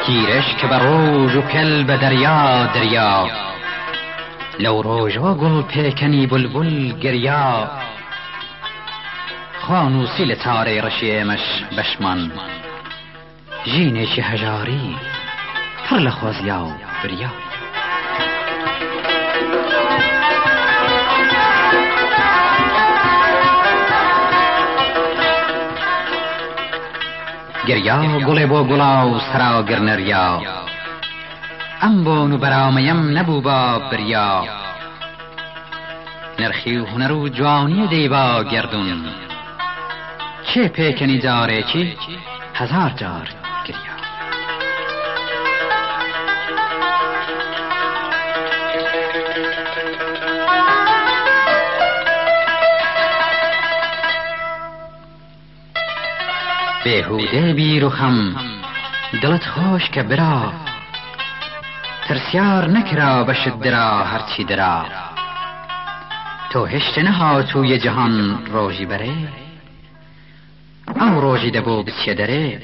گیرش که بر روژ و پل به دریا دریا، لو روژا گل پیکنی بلبل گریا، خانوسی لتاره رشیمش بشمان، جینشی هجاری پر لخوزیا و بریا. گریا گل با گلا و سرا گرنریا، ام بونو برامیم نبو با بریا، نرخی و هنر و جوانی دیبا گردون، چه پیکنی جاره چی هزار جار گریا. بیهوده بیروخم دلت خوش که برا، ترسیار نکرا بشد درا هرچی درا، تو هشت نها توی جهان روژی بره، او روژی دبو بچه دره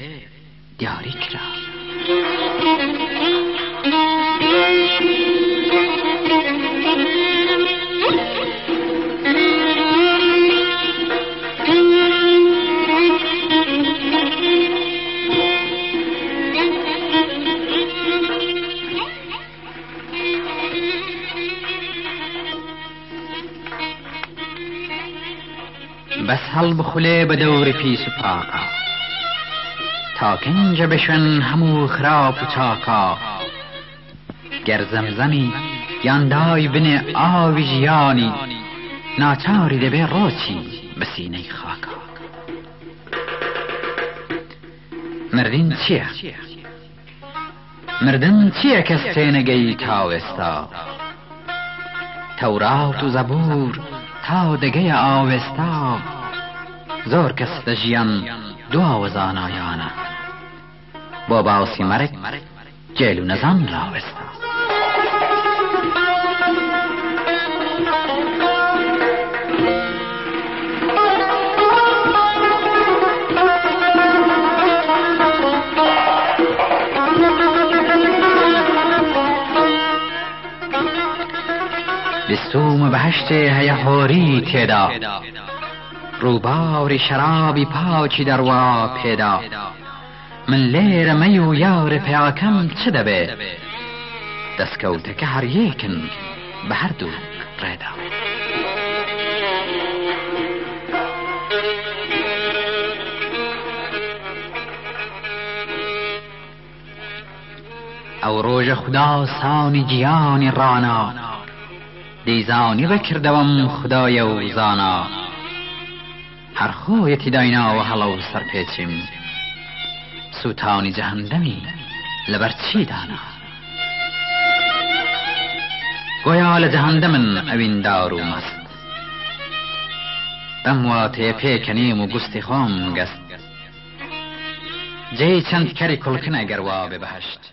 دیاری کرا. بس هل بخله بدور پیس و پاکا، تا کنج بشن همو خراب و چاکا، گر زمزمی یاندای بن آوی جیانی، ناچاری دبه روچی بسینه خاکا. مردین چیه؟ مردن چیه کسته نگی کاوستا، تورات و زبور تا دگه آوستا، زور کس دجیان دو آوزانایانه، با باوسی مرک جیلو نزان راوستا. بستوم بهشت هیهوری تیدا، روبار شرابی پاچی در وا پیدا، من لیر میو یار پیاکم چه دبه، دستکوته که هر یکن به هر دو ریدا. او روژ خدا سانی جیانی رانا، دیزانی بکردوم خدای و زانا، هر خویتی داینا و حلو سرپیچیم، سوتانی جهندمی لبرچی دانا. گویا لجهندمن اوین دارو مست، دمواتی پیکنیم و گستی خوام گست، جی چند کری کلکن اگر وا ببهشت.